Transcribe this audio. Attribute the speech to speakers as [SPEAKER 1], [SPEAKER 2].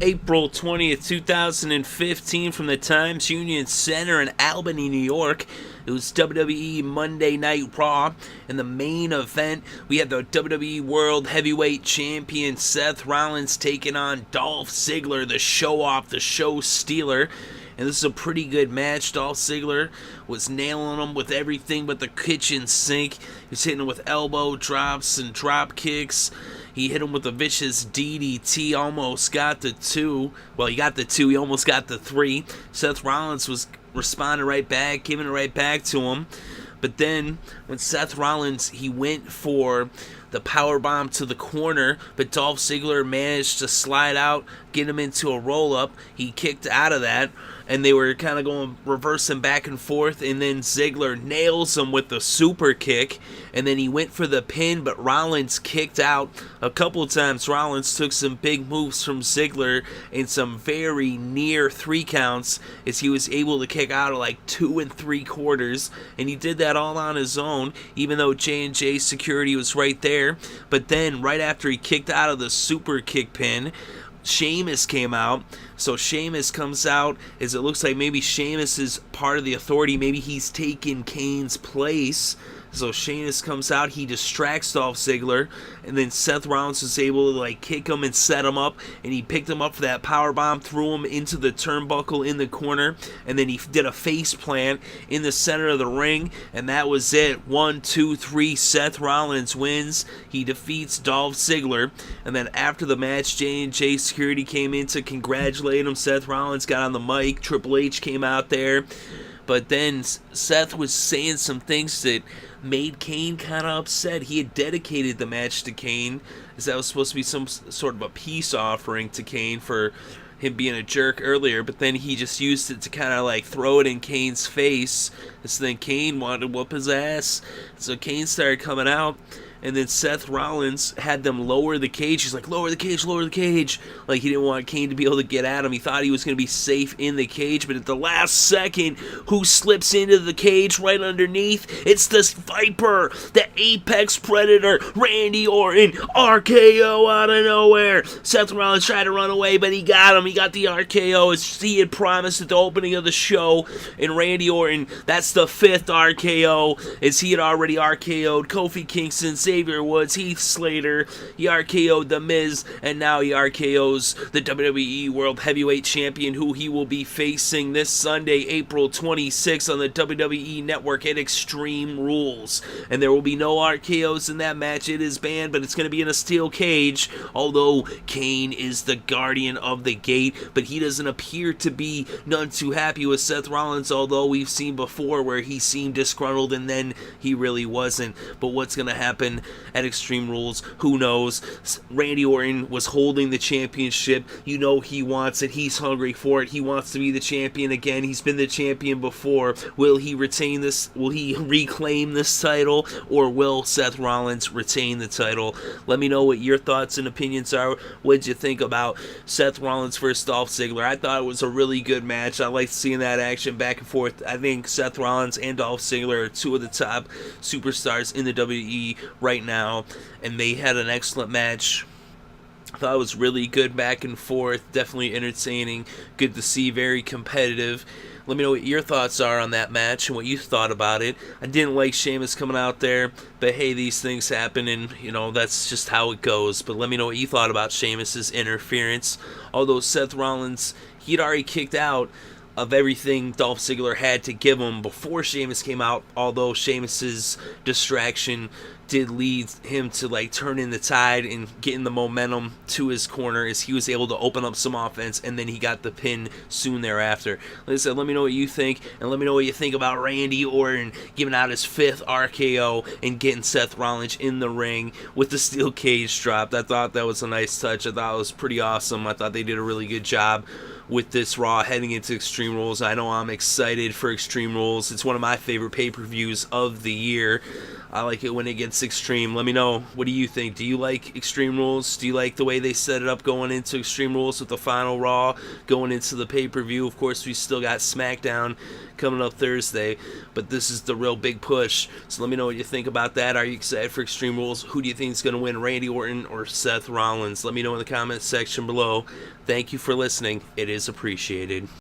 [SPEAKER 1] April 20th, 2015 from the Times Union Center in Albany, New York. It was WWE Monday Night Raw. In the main event, we had the WWE World Heavyweight Champion Seth Rollins taking on Dolph Ziggler, the show-off, the show stealer. And this is a pretty good match. Dolph Ziggler was nailing him with everything but the kitchen sink. He was hitting him with elbow drops and drop kicks. He hit him with a vicious DDT, almost got the 2. Well, he got the 2, he almost got the 3. Seth Rollins was responding right back, giving it right back to him. But then, when Seth Rollins, he went for the powerbomb to the corner, but Dolph Ziggler managed to slide out, get him into a roll-up. He kicked out of that, and they were kind of going reversing back and forth, and then Ziggler nails him with the super kick, and then he went for the pin, but Rollins kicked out a couple times. Rollins took some big moves from Ziggler and some very near 3 counts as he was able to kick out of like 2 3/4, and he did that all on his own, even though J&J security was right there. But then right after he kicked out of the super kick pin, Sheamus came out. So Sheamus comes out as it looks like maybe Sheamus is part of the Authority. Maybe he's taken Kane's place. So Sheamus comes out, he distracts Dolph Ziggler, and then Seth Rollins was able to like kick him and set him up, and he picked him up for that powerbomb, threw him into the turnbuckle in the corner, and then he did a face plant in the center of the ring, and that was it. 1, 2, 3, Seth Rollins wins. He defeats Dolph Ziggler, and then after the match, J&J security came in to congratulate him. Seth Rollins got on the mic, Triple H came out there. But then Seth was saying some things that made Kane kind of upset. He had dedicated the match to Kane, as that was supposed to be some sort of a peace offering to Kane for him being a jerk earlier, but then he just used it to kind of like throw it in Kane's face. And so then Kane wanted to whoop his ass. So Kane started coming out, and then Seth Rollins had them lower the cage. He's like, lower the cage, lower the cage. Like, he didn't want Kane to be able to get at him. He thought he was going to be safe in the cage, but at the last second, who slips into the cage right underneath? It's this Viper, the Apex Predator, Randy Orton, RKO out of nowhere. Seth Rollins tried to run away, but he got him. He got the RKO as he had promised at the opening of the show. And Randy Orton, that's the 5th RKO, as he had already RKO'd Kofi Kingston, Xavier Woods, Heath Slater. He RKO'd The Miz, and now he RKO's the WWE World Heavyweight Champion, who he will be facing this Sunday, April 26th on the WWE Network at Extreme Rules. And there will be no RKOs in that match. It is banned, but it's going to be in a steel cage, although Kane is the guardian of the gate, but he doesn't appear to be none too happy with Seth Rollins, although we've seen before where he seemed disgruntled and then he really wasn't. But what's going to happen at Extreme Rules, who knows? Randy Orton was holding the championship. You know he wants it. He's hungry for it. He wants to be the champion again. He's been the champion before. Will he retain this? Will he reclaim this title? Or will Seth Rollins retain the title? Let me know what your thoughts and opinions are. What did you think about Seth Rollins versus Dolph Ziggler? I thought it was a really good match. I liked seeing that action back and forth. I think Seth Rollins and Dolph Ziggler are 2 of the top superstars in the WWE right now, and they had an excellent match. I thought it was really good back and forth, definitely entertaining, good to see, very competitive. Let me know what your thoughts are on that match and what you thought about it. I didn't like Sheamus coming out there, but hey, these things happen, and you know that's just how it goes. But let me know what you thought about Sheamus's interference. Although Seth Rollins, he'd already kicked out of everything Dolph Ziggler had to give him before Sheamus came out, although Sheamus's distraction did lead him to like turn in the tide and getting the momentum to his corner as he was able to open up some offense, and then he got the pin soon thereafter. Like I said, let me know what you think, and let me know what you think about Randy Orton giving out his 5th RKO and getting Seth Rollins in the ring with the steel cage dropped. I thought that was a nice touch. I thought it was pretty awesome. I thought they did a really good job with this Raw heading into Extreme Rules. I know I'm excited for Extreme Rules. It's one of my favorite pay-per-views of the year. I like it when it gets extreme. Let me know, what do you think? Do you like Extreme Rules? Do you like the way they set it up going into Extreme Rules with the final Raw going into the pay-per-view? Of course, we still got SmackDown coming up Thursday, but this is the real big push. So let me know what you think about that. Are you excited for Extreme Rules? Who do you think is going to win, Randy Orton or Seth Rollins? Let me know in the comments section below. Thank you for listening. It is appreciated.